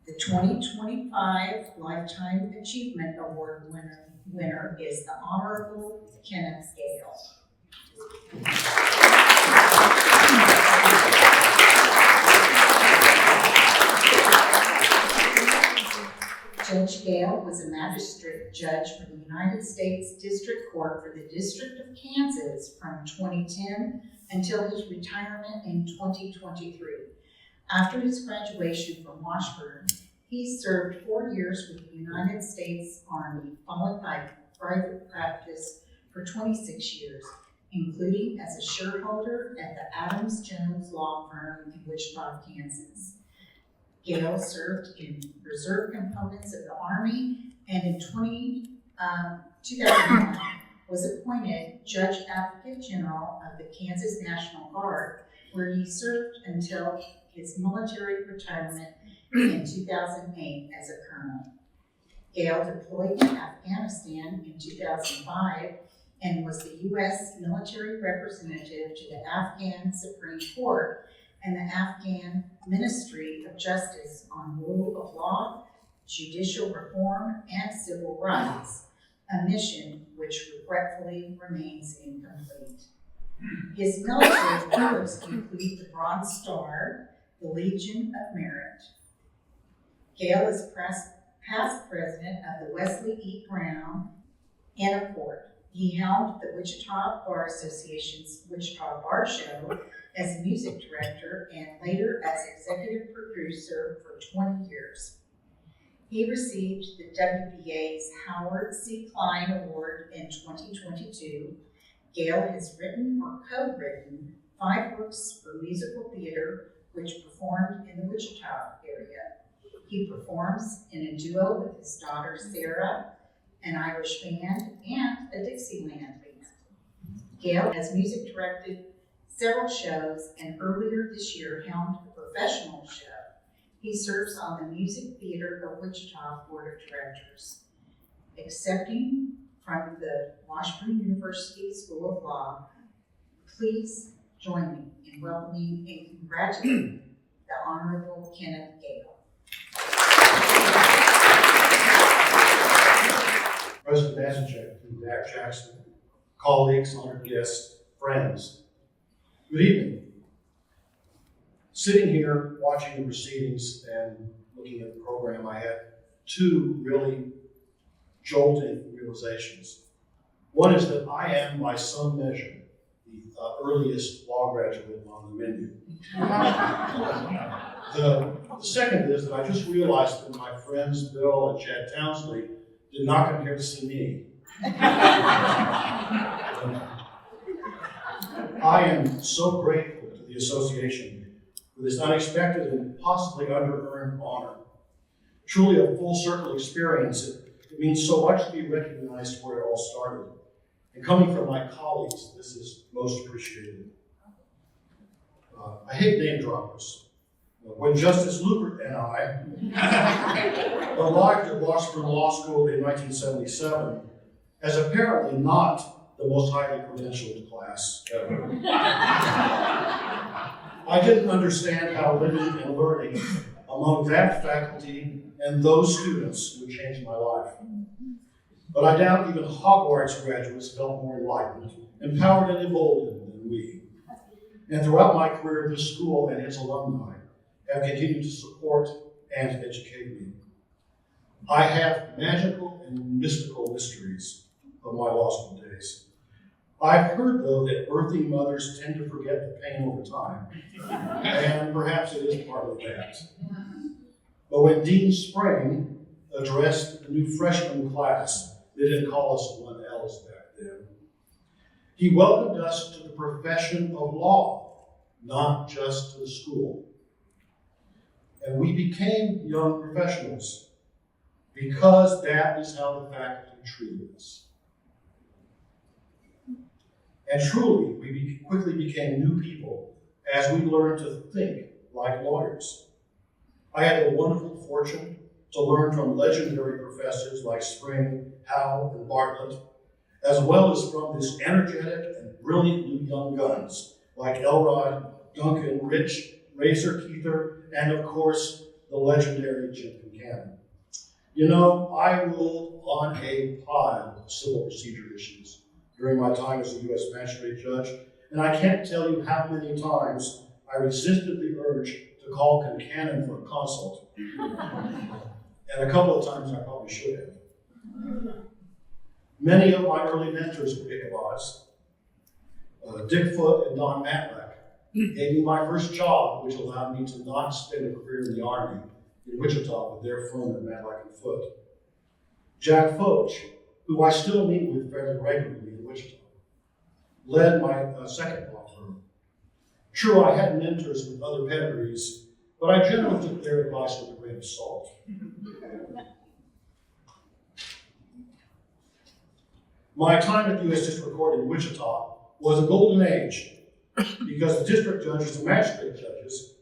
The 2025 Lifetime Achievement Award winner is the Honorable Kenneth Gale. Judge Gale was a magistrate judge for the United States District Court for the District of Kansas from 2010 until his retirement in 2023. After his graduation from Washburn, he served 4 years with the United States Army, followed by private practice for 26 years, including as a shareholder at the Adams Jones law firm in Wichita, Kansas. Gale served in reserve components of the Army, and in 2009 was appointed Judge Advocate General of the Kansas National Guard, where he served until his military retirement in 2008 as a colonel. Gale deployed to Afghanistan in 2005 and was the U.S. military representative to the Afghan Supreme Court and the Afghan Ministry of Justice on rule of law, judicial reform, and civil rights, a mission which regretfully remains incomplete. His military awards include the Bronze Star, the Legion of Merit. Gale is past president of the Wesley E. and a court. He helmed the Wichita Bar Association's Wichita Bar Show as music director and later as executive producer for 20 years. He received the WBA's Howard C. Kline Award in 2022. Gale has written or co-written 5 books for musical theater which performed in the Wichita area. He performs in a duo with his daughter Sarah, an Irish band, and a Dixieland band. Gale has music directed several shows and earlier this year helmed a professional show. He serves on the Music Theater of Wichita Board of Directors. Accepting from the Washburn University School of Law, please join me in welcoming and congratulating the Honorable Kenneth Gale. President Magistrate, Jack Jackson, colleagues, honored guests, friends, good evening. Sitting here watching the proceedings and looking at the program, I had 2 really jolting realizations. One is that I am, by some measure, the earliest law graduate on the menu. The second is that I just realized that my friends Bill and Chad Townsley did not come here to see me. I am so grateful to the association for this unexpected and possibly under-earned honor. Truly a full circle experience. It means so much to be recognized where it all started. And coming from my colleagues, this is most appreciated. I hate name droppers. When Justice Lupert and I arrived at Washburn Law School in 1977 as apparently not the most highly credentialed class ever, I didn't understand how living and learning among that faculty and those students would change my life. But I doubt even Hogwarts graduates felt more enlightened, empowered, and emboldened than we. And throughout my career, this school and its alumni have continued to support and educate me. I have magical and mystical mysteries of my law school days. I've heard, though, that birthing mothers tend to forget the pain over time, and perhaps it is partly that. But when Dean Spring addressed the new freshman class, they didn't call us 1Ls back then, he welcomed us to the profession of law, not just to the school. And we became young professionals because that is how the faculty treated us. And truly, we quickly became new people as we learned to think like lawyers. I had the wonderful fortune to learn from legendary professors like Spring, Howe, and Bartlett, as well as from this energetic and brilliant new young guns like Elrod, Duncan, Rich, Razor Keither, and of course, the legendary Jim Buchanan. You know, I ruled on a pile of civil procedure issues during my time as a U.S. magistrate judge, and I can't tell you how many times I resisted the urge to call Buchanan for a consult. And a couple of times I probably should have. Many of my early mentors were Ichabod's. Dick Foote and Don Matlack gave me my first job, which allowed me to not spend a career in the Army in Wichita with their firm at Matlack and Foote. Jack Foch, who I still meet with fairly regularly in Wichita, led my second law firm. True, I had mentors with other pedigrees, but I generally took their advice with a grain of salt. My time at the U.S. District Court in Wichita was a golden age because the district judges and magistrate judges,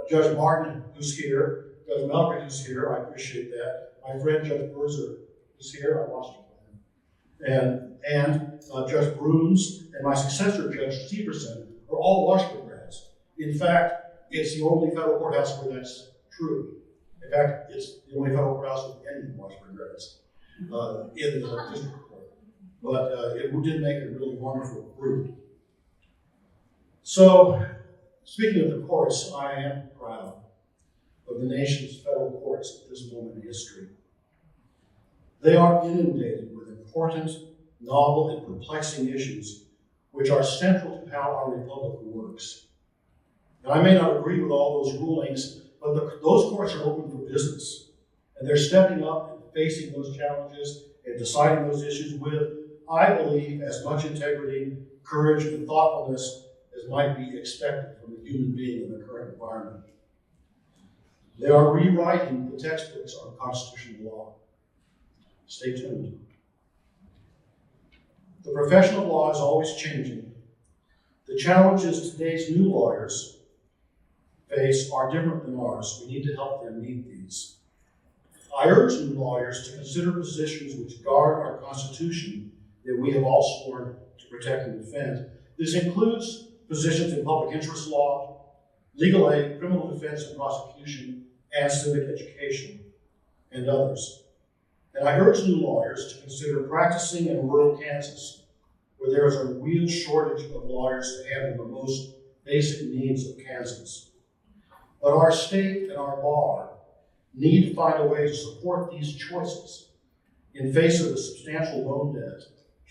Judge Martin, who's here, Judge Melgren, who's here, I appreciate that. My friend Judge Berzer is here, I watched him. And Judge Brooms and my successor, Judge Severson, are all Washburn grads. In fact, it's the only federal courthouse where that's true. In fact, it's the only federal courthouse with any Washburn grads in the district court. But it did make a really wonderful group. So, speaking of the courts, I am proud of the nation's federal courts at this moment in history. They are inundated with important, novel, and perplexing issues which are central to how our republic works. And I may not agree with all those rulings, but those courts are open for business. And they're stepping up and facing those challenges and deciding those issues with, I believe, as much integrity, courage, and thoughtfulness as might be expected from a human being in the current environment. They are rewriting the textbooks on constitutional law. Stay tuned. The profession of law is always changing. The challenges today's new lawyers face are different than ours. We need to help them meet these. I urge new lawyers to consider positions which guard our Constitution that we have all sworn to protect and defend. This includes positions in public interest law, legal aid, criminal defense and prosecution, and civic education, and others. And I urge new lawyers to consider practicing in rural Kansas, where there is a real shortage of lawyers to handle the most basic needs of Kansans. But our state and our bar need to find a way to support these choices in face of the substantial loan debt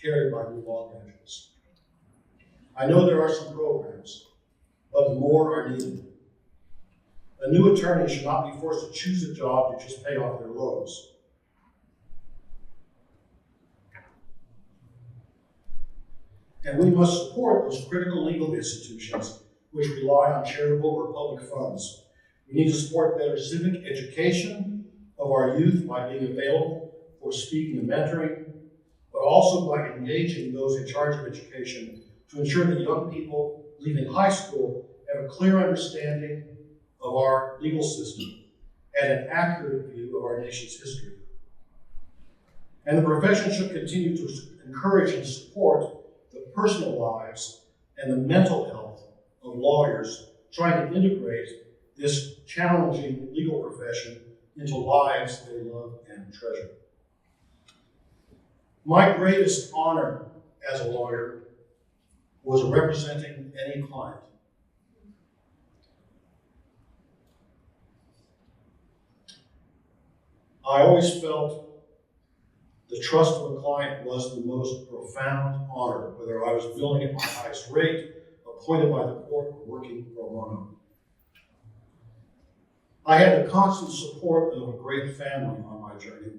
carried by new law graduates. I know there are some programs, but more are needed. A new attorney should not be forced to choose a job to just pay off their loans. And we must support those critical legal institutions which rely on charitable or public funds. We need to support better civic education of our youth by being available for speaking and mentoring, but also by engaging those in charge of education to ensure that young people leaving high school have a clear understanding of our legal system and an accurate view of our nation's history. And the profession should continue to encourage and support the personal lives and the mental health of lawyers trying to integrate this challenging legal profession into lives they love and treasure. My greatest honor as a lawyer was representing any client. I always felt the trust of a client was the most profound honor, whether I was billing at my highest rate, appointed by the court, or working pro bono. I had the constant support of a great family on my journey.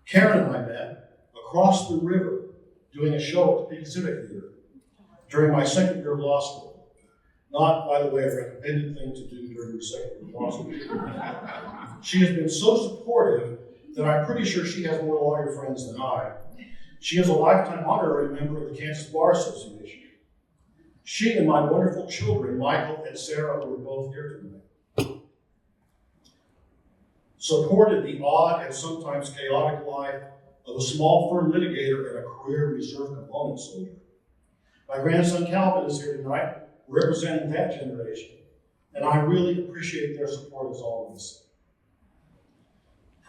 Karen and I met across the river doing a show at the Peak Civic Theater during my second year of law school. Not, by the way, a recommended thing to do during your second year of law school. She has been so supportive that I'm pretty sure she has more lawyer friends than I. She is a lifetime honorary member of the Kansas Bar Association. She and my wonderful children, Michael and Sarah, who are both here tonight, supported the odd and sometimes chaotic life of a small firm litigator and a career reserve component soldier. My grandson Calvin is here tonight, representing that generation, and I really appreciate their support as always.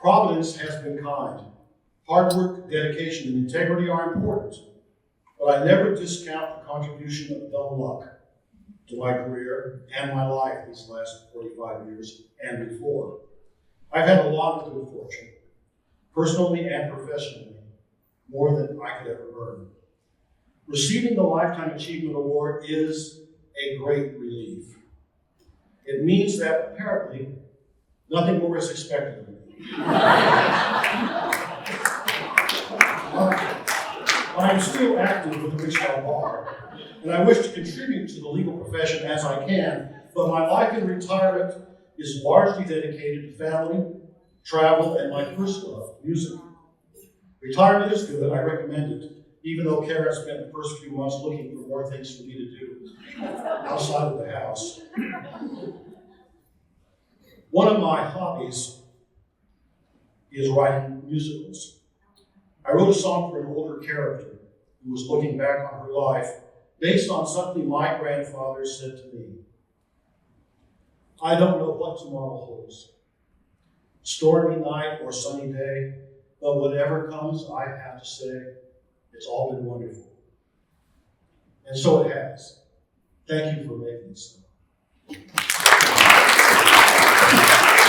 Providence has been kind. Hard work, dedication, and integrity are important, but I never discount the contribution of dumb luck to my career and my life these last 45 years and before. I've had a lot of good fortune, personally and professionally, more than I could ever earn. Receiving the Lifetime Achievement Award is a great relief. It means that apparently nothing more is expected of me. I am still active with the Wichita Bar, and I wish to contribute to the legal profession as I can, but my life in retirement is largely dedicated to family, travel, and my first love, music. Retirement is good, I recommend it, even though Karen spent the first few months looking for more things for me to do outside of the house. One of my hobbies is writing musicals. I wrote a song for an older character who was looking back on her life based on something my grandfather said to me. I don't know what tomorrow holds, stormy night or sunny day, but whatever comes, I have to say, it's all been wonderful. And so it has. Thank you for making this song.